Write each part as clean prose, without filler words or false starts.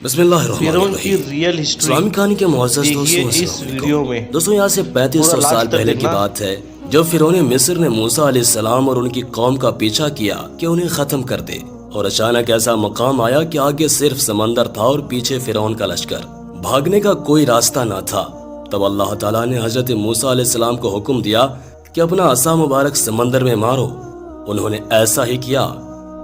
بسم اللہ الرحمن فرعون کی الرحیم۔ ریئل ہسٹری اسلامی کہانی کے معزز دیکھیے دوستوں، اس ویڈیو میں۔ دوستوں یہاں سے 3500 پورا سال لاسٹ تک پہلے کی دیکھنا۔ بات ہے جب فرعون مصر نے موسیٰ علیہ السلام اور ان کی قوم کا پیچھا کیا کہ انہیں ختم کر دے، اور اچانک ایسا مقام آیا کہ آگے صرف سمندر تھا اور پیچھے فرعون کا لشکر، بھاگنے کا کوئی راستہ نہ تھا۔ تب اللہ تعالیٰ نے حضرت موسیٰ علیہ السلام کو حکم دیا کہ اپنا عصا مبارک سمندر میں مارو۔ انہوں نے ایسا ہی کیا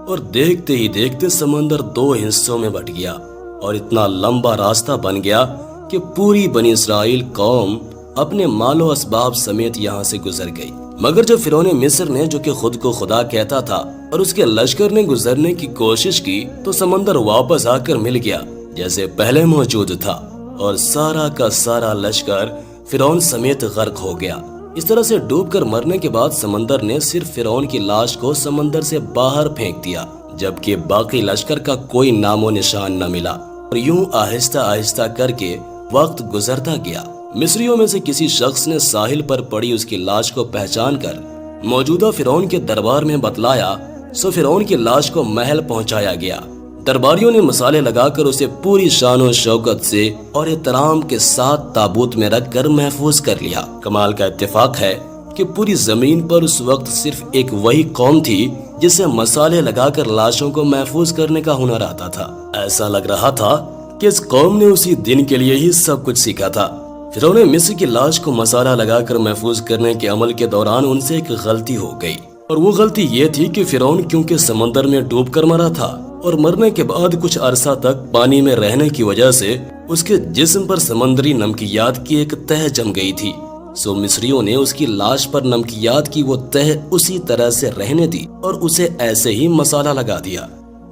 اور دیکھتے ہی دیکھتے سمندر 2 حصوں میں بٹ گیا اور اتنا لمبا راستہ بن گیا کہ پوری بنی اسرائیل قوم اپنے مال و اسباب سمیت یہاں سے گزر گئی۔ مگر جب فرعون مصر نے، جو کہ خود کو خدا کہتا تھا، اور اس کے لشکر نے گزرنے کی کوشش کی تو سمندر واپس آ کر مل گیا جیسے پہلے موجود تھا، اور سارا کا سارا لشکر فرعون سمیت غرق ہو گیا۔ اس طرح سے ڈوب کر مرنے کے بعد سمندر نے صرف فرعون کی لاش کو سمندر سے باہر پھینک دیا، جبکہ باقی لشکر کا کوئی نام و نشان نہ ملا، اور یوں آہستہ آہستہ کر کے وقت گزرتا گیا۔ مصریوں میں سے کسی شخص نے ساحل پر پڑی اس کی لاش کو پہچان کر موجودہ فرعون کے دربار میں بتلایا، سو فرعون کی لاش کو محل پہنچایا گیا۔ درباریوں نے مصالے لگا کر اسے پوری شان و شوکت سے اور احترام کے ساتھ تابوت میں رکھ کر محفوظ کر لیا۔ کمال کا اتفاق ہے کہ پوری زمین پر اس وقت صرف ایک وہی قوم تھی جسے مصالے لگا کر لاشوں کو محفوظ کرنے کا ہنر آتا تھا۔ ایسا لگ رہا تھا کہ اس قوم نے اسی دن کے لیے ہی سب کچھ سیکھا تھا۔ فرعون مصر کی لاش کو مصالہ لگا کر محفوظ کرنے کے عمل کے دوران ان سے ایک غلطی ہو گئی، اور وہ غلطی یہ تھی کہ فرعون کیونکہ سمندر میں ڈوب کر مرا تھا اور مرنے کے بعد کچھ عرصہ تک پانی میں رہنے کی وجہ سے اس کے جسم پر سمندری نمکیات کی ایک تہ جم گئی تھی، سو مصریوں نے اس کی لاش پر نمکیات کی وہ تہ اسی طرح سے رہنے دی اور اسے ایسے ہی مصالہ لگا دیا۔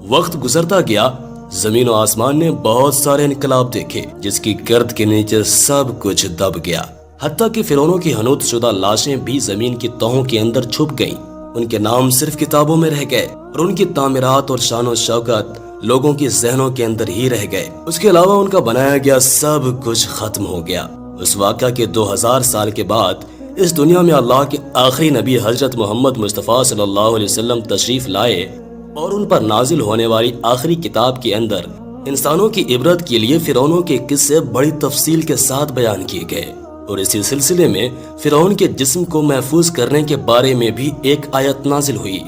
وقت گزرتا گیا، زمین و آسمان نے بہت سارے انقلاب دیکھے، جس کی گرد کے نیچے سب کچھ دب گیا، حتیٰ کہ فرعونوں کی حنوط شدہ لاشیں بھی زمین کی تہوں کے اندر چھپ گئیں۔ ان کے نام صرف کتابوں میں رہ گئے اور ان کی تعمیرات اور شان و شوکت لوگوں کی ذہنوں کے اندر ہی رہ گئے۔ اس کے علاوہ ان کا بنایا گیا سب کچھ ختم ہو گیا۔ اس واقعہ کے 2000 سال کے بعد اس دنیا میں اللہ کے آخری نبی حضرت محمد مصطفیٰ صلی اللہ علیہ وسلم تشریف لائے، اور ان پر نازل ہونے والی آخری کتاب کے اندر انسانوں کی عبرت کے لیے فرعونوں کے قصے بڑی تفصیل کے ساتھ بیان کیے گئے، اور اسی سلسلے میں فرعون کے جسم کو محفوظ کرنے کے بارے میں بھی ایک آیت نازل ہوئی،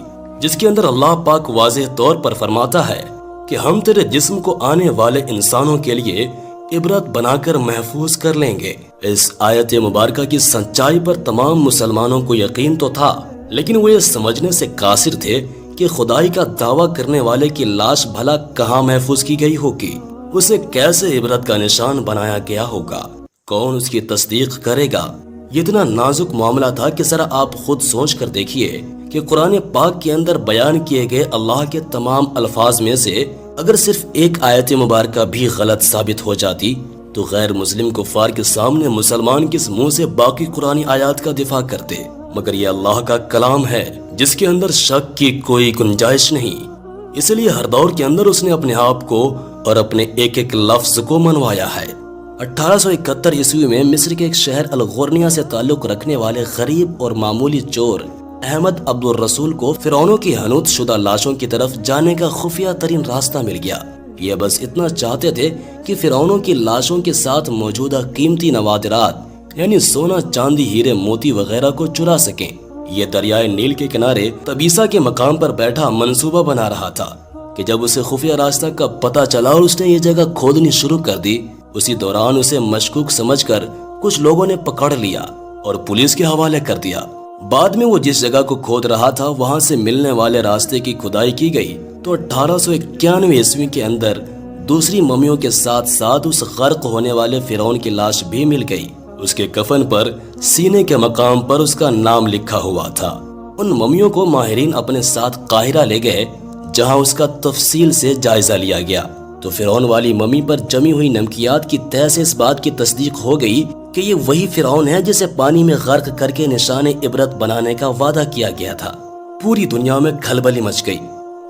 جس کے اندر اللہ پاک واضح طور پر فرماتا ہے کہ ہم تیرے جسم کو آنے والے انسانوں کے لیے عبرت بنا کر محفوظ کر لیں گے۔ اس آیت مبارکہ کی سچائی پر تمام مسلمانوں کو یقین تو تھا، لیکن وہ یہ سمجھنے سے قاصر تھے کہ خدائی کا دعویٰ کرنے والے کی لاش بھلا کہاں محفوظ کی گئی ہوگی، اسے کیسے عبرت کا نشان بنایا گیا ہوگا، کون اس کی تصدیق کرے گا۔ یہ اتنا نازک معاملہ تھا کہ ذرا آپ خود سوچ کر دیکھیے کہ قرآن پاک کے اندر بیان کیے گئے اللہ کے تمام الفاظ میں سے اگر صرف ایک آیت مبارکہ بھی غلط ثابت ہو جاتی تو غیر مسلم کفار کے سامنے مسلمان کس منہ سے باقی قرآنی آیات کا دفاع کرتے؟ مگر یہ اللہ کا کلام ہے جس کے اندر شک کی کوئی گنجائش نہیں، اس لیے ہر دور کے اندر اس نے اپنے آپ کو اور اپنے ایک ایک لفظ کو منوایا ہے۔ 1871 عیسوی میں مصر کے ایک شہر الغورنیہ سے تعلق رکھنے والے غریب اور معمولی چور احمد عبد الرسول کو فرعونوں کی حنوط شدہ لاشوں کی طرف جانے کا خفیہ ترین راستہ مل گیا۔ یہ بس اتنا چاہتے تھے کہ فرعونوں کی لاشوں کے ساتھ موجودہ قیمتی نوادرات یعنی سونا، چاندی، ہیرے، موتی وغیرہ کو چرا سکیں۔ یہ دریائے نیل کے کنارے تبیسا کے مقام پر بیٹھا منصوبہ بنا رہا تھا کہ جب اسے خفیہ راستہ کا پتہ چلا اور اس نے یہ جگہ کھودنی شروع کر دی، اسی دوران اسے مشکوک سمجھ کر کچھ لوگوں نے پکڑ لیا اور پولیس کے حوالے کر دیا۔ بعد میں وہ جس جگہ کو کھود رہا تھا وہاں سے ملنے والے راستے کی کھدائی کی گئی تو 1891 عیسوی کے اندر دوسری ممیوں کے ساتھ ساتھ اس غرق ہونے والے فرعون کی لاش بھی مل گئی۔ اس کے کفن پر سینے کے مقام پر اس کا نام لکھا ہوا تھا۔ ان ممیوں کو ماہرین اپنے ساتھ قاہرہ لے گئے، جہاں اس کا تفصیل سے جائزہ لیا گیا تو فرعون والی ممی پر جمی ہوئی نمکیات کی تہ سے اس بات کی تصدیق ہو گئی کہ یہ وہی فرعون ہے جسے پانی میں غرق کر کے نشان عبرت بنانے کا وعدہ کیا گیا تھا۔ پوری دنیا میں کھلبلی مچ گئی۔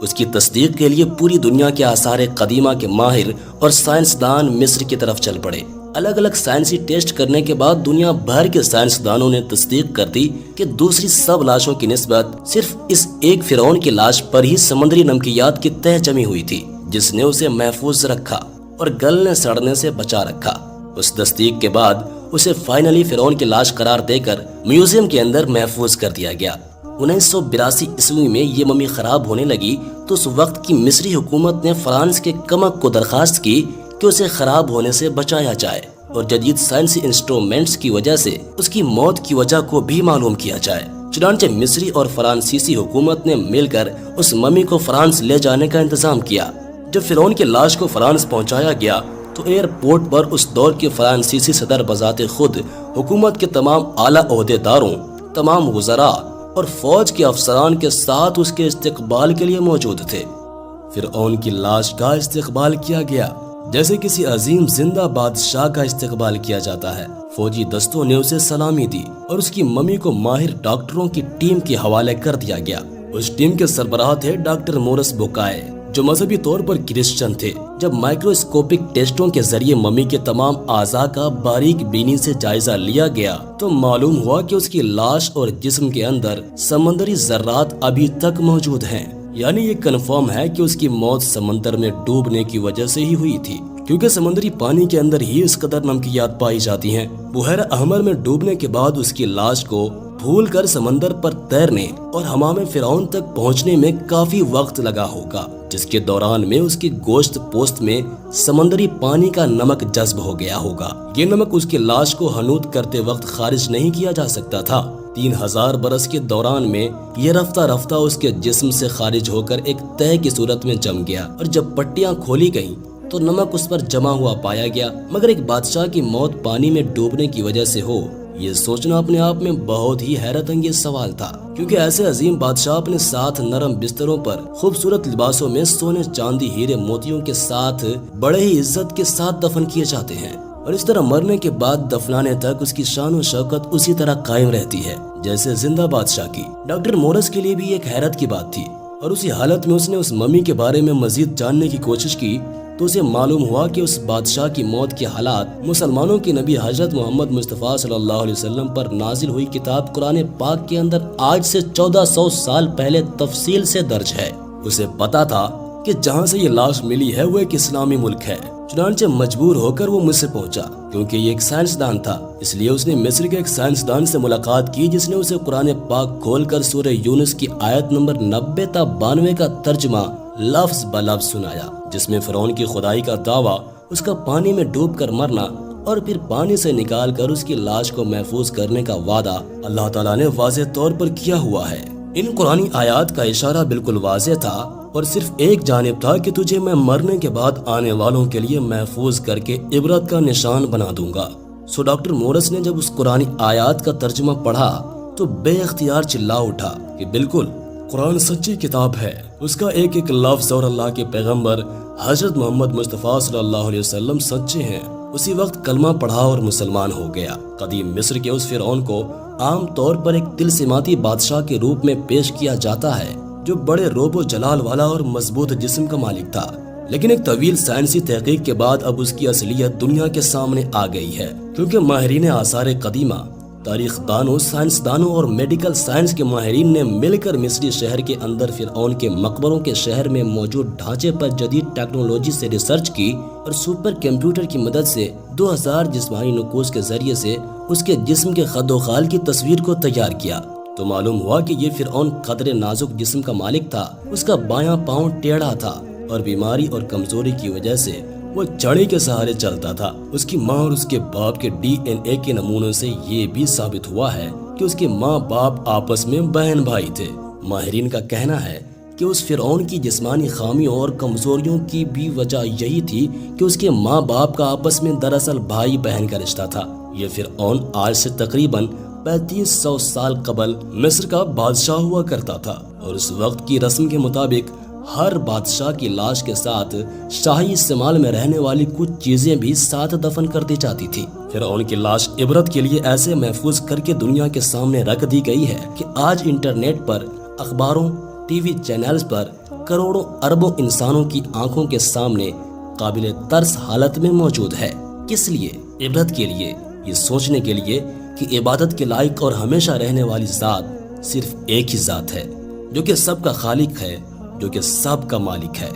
اس کی تصدیق کے لیے پوری دنیا کے آثار قدیمہ کے ماہر اور سائنسدان مصر کی طرف چل پڑے۔ الگ الگ سائنسی ٹیسٹ کرنے کے بعد دنیا بھر کے سائنسدانوں نے تصدیق کر دی کہ دوسری سب لاشوں کی نسبت صرف اس ایک فرعون کی لاش پر ہی سمندری نمکیات کی تہ جمی ہوئی تھی، جس نے اسے محفوظ رکھا۔ اور گلنے سڑنے سے بچا رکھا۔ اس تصدیق کے بعد اسے فائنلی فرعون کی لاش قرار دے کر میوزیم کے اندر محفوظ کر دیا گیا۔ 1982 عیسوی میں یہ ممی خراب ہونے لگی تو اس وقت کی مصری حکومت نے فرانس کے کمک کو درخواست کی کہ اسے خراب ہونے سے بچایا جائے اور جدید سائنسی انسٹرومنٹس کی وجہ سے اس کی موت کی وجہ کو بھی معلوم کیا جائے۔ چنانچہ مصری اور فرانسیسی حکومت نے مل کر اس ممی کو فرانس لے جانے کا انتظام کیا۔ جب فرعون کی لاش کو فرانس پہنچایا گیا تو ایئرپورٹ پر اس دور کے فرانسیسی صدر بذات خود حکومت کے تمام اعلیٰ عہدیداروں، تمام وزراء اور فوج کے افسران کے ساتھ اس کے استقبال کے لیے موجود تھے۔ فرعون کی لاش کا استقبال کیا گیا جیسے کسی عظیم زندہ بادشاہ کا استقبال کیا جاتا ہے۔ فوجی دستوں نے اسے سلامی دی اور اس کی ممی کو ماہر ڈاکٹروں کی ٹیم کے حوالے کر دیا گیا۔ اس ٹیم کے سربراہ تھے ڈاکٹر مورس بوکائے، جو مذہبی طور پر کرسچن تھے۔ جب مائکروسکوپک ٹیسٹوں کے ذریعے ممی کے تمام اعضاء کا باریک بینی سے جائزہ لیا گیا تو معلوم ہوا کہ اس کی لاش اور جسم کے اندر سمندری ذرات ابھی تک موجود ہیں، یعنی یہ کنفرم ہے کہ اس کی موت سمندر میں ڈوبنے کی وجہ سے ہی ہوئی تھی، کیونکہ سمندری پانی کے اندر ہی اس قدر نمکیات پائی جاتی ہیں۔ بحیرہ احمر میں ڈوبنے کے بعد اس کی لاش کو بھول کر سمندر پر تیرنے اور حمام فرعون تک پہنچنے میں کافی وقت لگا ہوگا، جس کے دوران میں اس کی گوشت پوست میں سمندری پانی کا نمک جذب ہو گیا ہوگا۔ یہ نمک اس کی لاش کو حنوط کرتے وقت خارج نہیں کیا جا سکتا تھا۔ 3000 برس کے دوران میں یہ رفتہ رفتہ اس کے جسم سے خارج ہو کر ایک تہہ کی صورت میں جم گیا، اور جب پٹیاں کھولی گئیں تو نمک اس پر جمع ہوا پایا گیا۔ مگر ایک بادشاہ کی موت پانی میں ڈوبنے کی وجہ سے ہو، یہ سوچنا اپنے آپ میں بہت ہی حیرت انگیز سوال تھا، کیونکہ ایسے عظیم بادشاہ اپنے ساتھ نرم بستروں پر خوبصورت لباسوں میں سونے چاندی ہیرے موتیوں کے ساتھ بڑے ہی عزت کے ساتھ دفن کیے جاتے ہیں، اور اس طرح مرنے کے بعد دفنانے تک اس کی شان و شوکت اسی طرح قائم رہتی ہے جیسے زندہ بادشاہ کی۔ ڈاکٹر مورس کے لیے بھی ایک حیرت کی بات تھی، اور اسی حالت میں اس نے اس ممی کے بارے میں مزید جاننے کی کوشش کی تو اسے معلوم ہوا کہ اس بادشاہ کی موت کے حالات مسلمانوں کے نبی حضرت محمد مصطفیٰ صلی اللہ علیہ وسلم پر نازل ہوئی کتاب قرآن پاک کے اندر آج سے 1400 سال پہلے تفصیل سے درج ہے۔ اسے پتا تھا کہ جہاں سے یہ لاش ملی ہے وہ ایک اسلامی ملک ہے، چنانچہ مجبور ہو کر وہ مجھ سے پہنچا، کیونکہ یہ ایک سائنسدان تھا۔ اس لیے اس نے مصر کے ایک سائنسدان سے ملاقات کی، جس نے اسے قرآن پاک کھول کر سورہ یونس کی آیت نمبر 90 تا 92 کا ترجمہ لفظ بلفظ سنایا، جس میں فرعون کی خدائی کا دعویٰ، اس کا پانی میں ڈوب کر مرنا اور پھر پانی سے نکال کر اس کی لاش کو محفوظ کرنے کا وعدہ اللہ تعالیٰ نے واضح طور پر کیا ہوا ہے۔ ان قرآنی آیات کا اشارہ بالکل واضح تھا اور صرف ایک جانب تھا کہ تجھے میں مرنے کے بعد آنے والوں کے لیے محفوظ کر کے عبرت کا نشان بنا دوں گا۔ سو ڈاکٹر مورس نے جب اس قرآنی آیات کا ترجمہ پڑھا تو بے اختیار چلا اٹھا کہ بالکل قرآن سچی کتاب ہے، اس کا ایک ایک لفظ اور اللہ کے پیغمبر حضرت محمد مصطفیٰ صلی اللہ علیہ وسلم سچے ہیں۔ اسی وقت کلمہ پڑھا اور مسلمان ہو گیا۔ قدیم مصر کے اس فرعون کو عام طور پر ایک طلسماتی بادشاہ کے روپ میں پیش کیا جاتا ہے، جو بڑے روب و جلال والا اور مضبوط جسم کا مالک تھا، لیکن ایک طویل سائنسی تحقیق کے بعد اب اس کی اصلیت دنیا کے سامنے آ گئی ہے، کیونکہ ماہرین آثار قدیمہ، تاریخ دانوں، سائنسدانوں اور میڈیکل سائنس کے ماہرین نے مل کر مصری شہر کے اندر فرعون کے مقبروں کے شہر میں موجود ڈھانچے پر جدید ٹیکنالوجی سے ریسرچ کی اور سپر کمپیوٹر کی مدد سے 2000 جسمانی نقوش کے ذریعے سے اس کے جسم کے خد و خال کی تصویر کو تیار کیا۔ تو معلوم ہوا کہ یہ فرعون قدر نازک جسم کا مالک تھا، اس کا بایاں پاؤں ٹیڑھا تھا اور بیماری اور کمزوری کی وجہ سے وہ چڑی کے سہارے چلتا تھا۔ اس کی ماں اور اس کے باپ کے ڈی این اے کے نمونوں سے یہ بھی ثابت ہوا ہے کہ اس کے ماں باپ آپس میں بہن بھائی تھے۔ ماہرین کا کہنا ہے کہ اس فرعون کی جسمانی خامیوں اور کمزوریوں کی بھی وجہ یہی تھی کہ اس کے ماں باپ کا آپس میں دراصل بھائی بہن کا رشتہ تھا۔ یہ فرعون آج سے تقریباً 3500 سال قبل مصر کا بادشاہ ہوا کرتا تھا، اور اس وقت کی رسم کے مطابق ہر بادشاہ کی لاش کے ساتھ شاہی استعمال میں رہنے والی کچھ چیزیں بھی ساتھ دفن کر دی جاتی تھی۔ فرعون کی لاش عبرت کے لیے ایسے محفوظ کر کے دنیا کے سامنے رکھ دی گئی ہے کہ آج انٹرنیٹ پر، اخباروں، ٹی وی چینلز پر کروڑوں اربوں انسانوں کی آنکھوں کے سامنے قابل ترس حالت میں موجود ہے۔ کس لیے؟ عبرت کے لیے، یہ سوچنے کے لیے کہ عبادت کے لائق اور ہمیشہ رہنے والی ذات صرف ایک ہی ذات ہے، جو کہ سب کا خالق ہے، جو کہ سب کا مالک ہے۔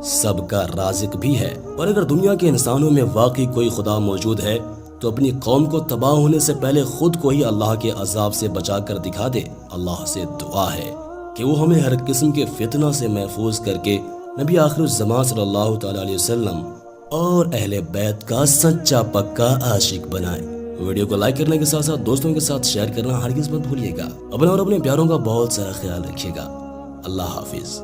سب کا رازق بھی ہے، اور اگر دنیا کے انسانوں میں واقعی کوئی خدا موجود ہے تو اپنی قوم کو تباہ ہونے سے پہلے خود کو ہی اللہ کے عذاب سے بچا کر دکھا دے۔ اللہ سے دعا ہے کہ وہ ہمیں ہر قسم کے فتنہ سے محفوظ کر کے نبی آخر الزمان صلی اللہ تعالی علیہ وسلم اور اہل بیت کا سچا پکا عاشق بنائے۔ ویڈیو کو لائک کرنے کے ساتھ ساتھ دوستوں کے ساتھ شیئر کرنا ہرگز مت بھولیے گا۔ اپنا اور اپنے پیاروں کا بہت سارا خیال رکھیے گا۔ اللہ حافظ۔